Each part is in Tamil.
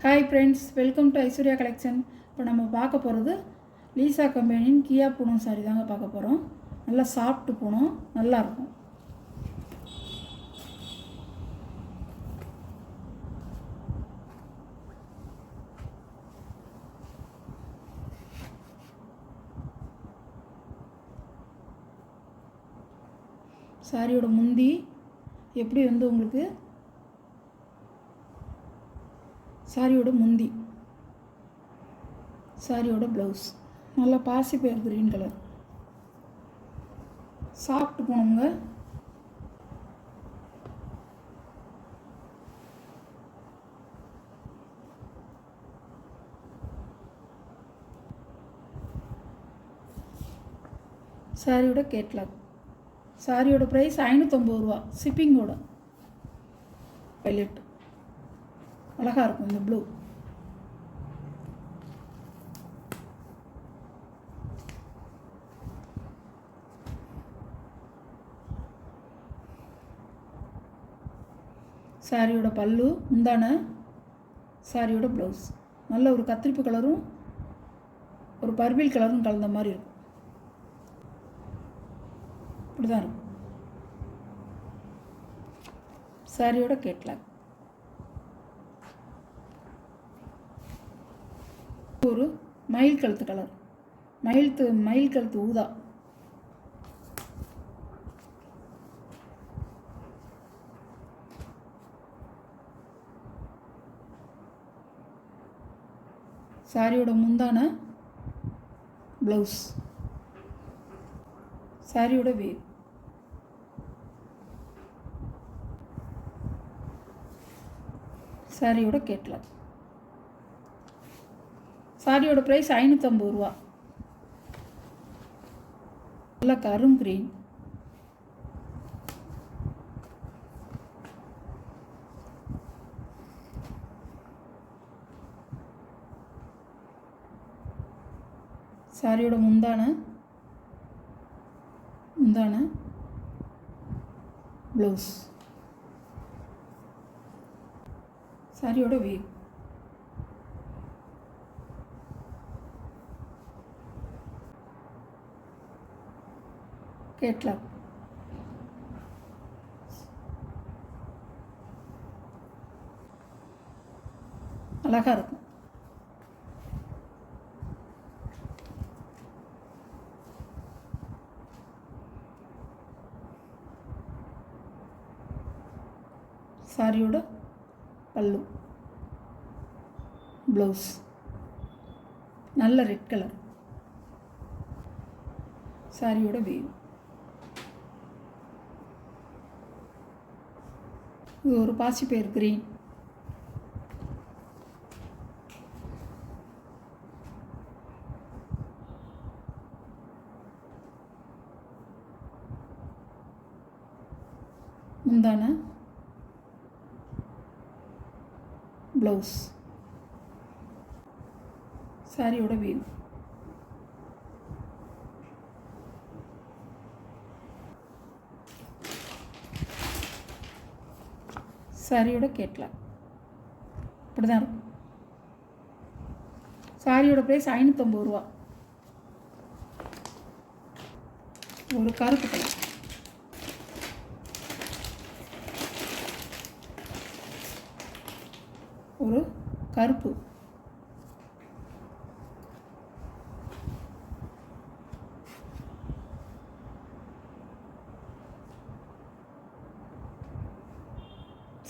Hi friends, welcome to Aishwarya collection. இப்போ நம்ம பார்க்க போகிறது லீசா கம்பெனியின் கியா பூனம் சாரி தாங்க பார்க்க போகிறோம். நல்லா சாஃப்ட் பூனம், நல்லாயிருக்கும். சாரியோட முந்தி எப்படி உங்களுக்கு சாரியோட முந்தி, சாரியோட ப்ளவுஸ் நல்லா பாசிப்பயிர் க்ரீன் கலர் சாஃப்ட் பூனம்ங்க. சாரியோட கேட்லாக். சாரியோட ப்ரைஸ் 550 ரூபா ஷிப்பிங்கோட. பைலட் அழகாக இருக்கும் இந்த ப்ளூ. சாரியோட பல்லு, முந்தான, சாரியோட ப்ளவுஸ் நல்ல ஒரு கத்திரிப்பு கலரும் ஒரு பர்பிள் கலரும் கலந்த மாதிரி இருக்கும். இப்படி தான் இருக்கும் சாரியோட கேட்லாக். ஒரு மயில் கழுத்து கலர், மயில் கழுத்து ஊதா. சாரியோட முந்தான, ப்ளவுஸ், சாரியோட வேவ். சாரியோட கேட்லாக். சாரியோட ப்ரைஸ் 550 ரூபா. நல்லா கரும் கிரீன். சாரியோட முந்தான, ப்ளவுஸ், சாரியோட வேவ். கேட்லாக். அழகாக இருக்கும். சாரியோட பல்லு, ப்ளவுஸ் நல்ல ரெட் கலர். சாரியோட வேவ். இது ஒரு பாசிப்பயிர் க்ரீன். முந்தான, ப்ளவுஸ், சாரியோட வேவ். சாரியோட கேட்லாக். இப்படி தான் இருக்கும். சாரியோட ப்ரைஸ் 550 ரூபா. ஒரு கருப்பு கலர், ஒரு கருப்பு,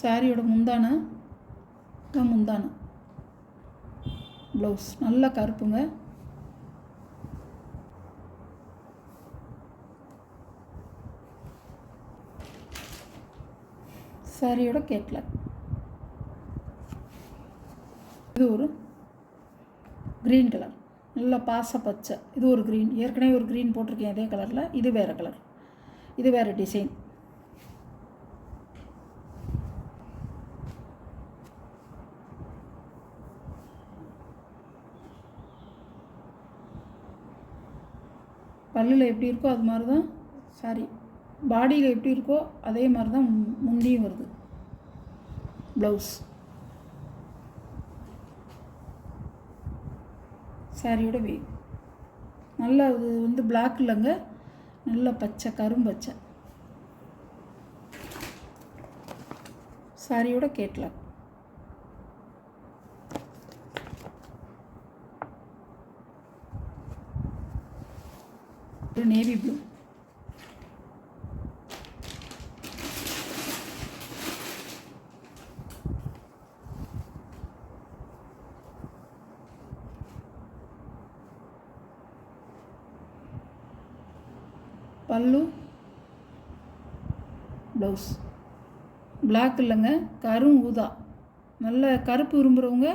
சாரியோட முந்தான, ப்ளவுஸ் நல்ல கருப்புங்க. சாரியோட கேட்லாக். இது ஒரு க்ரீன் கலர், நல்ல பாச பச்சை. இது ஒரு க்ரீன், ஏற்கனவே ஒரு க்ரீன் போட்டிருக்கேன் இதே கலரில். இது வேறு கலர், இது வேறு டிசைன். பல்லில் எப்படி இருக்கோ அது மாதிரி தான் சாரி, பாடியில் எப்படி இருக்கோ அதே மாதிரி தான் முந்தியும் வருது. ப்ளவுஸ் சாரியோட வேவ் நல்லா இது வந்து பிளாக் இல்லைங்க, நல்ல பச்சை கரும்பச்சை. சாரியோட கேட்லாக். ஒரு நேவி ப்ளூ. பல்லு ப்ளவுஸ் பிளாக் இல்லைங்க, கரும் ஊதா. நல்ல கருப்பு விரும்புகிறவங்க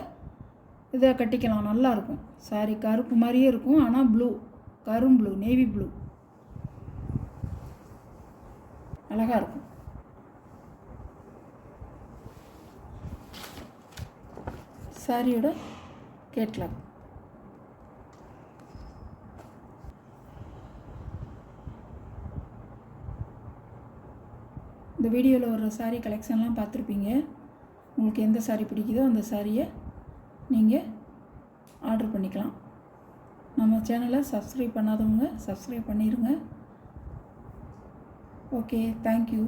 இதை கட்டிக்கலாம், நல்லாயிருக்கும். சாரி கருப்பு மாதிரியே இருக்கும், ஆனால் ப்ளூ, கரும் ப்ளூ, நேவி ப்ளூ அழகாக இருக்கும். சாரியோட கேட்லாக். இந்த வீடியோவில் வர சாரீ கலெக்ஷன்லாம் பார்த்துருப்பீங்க. உங்களுக்கு எந்த சாரீ பிடிக்குதோ அந்த சாரியை நீங்கள் ஆர்டர் பண்ணிக்கலாம். நம்ம சேனலை சப்ஸ்கிரைப் பண்ணாதவங்க சப்ஸ்கிரைப் பண்ணிடுங்க. Okay, thank you.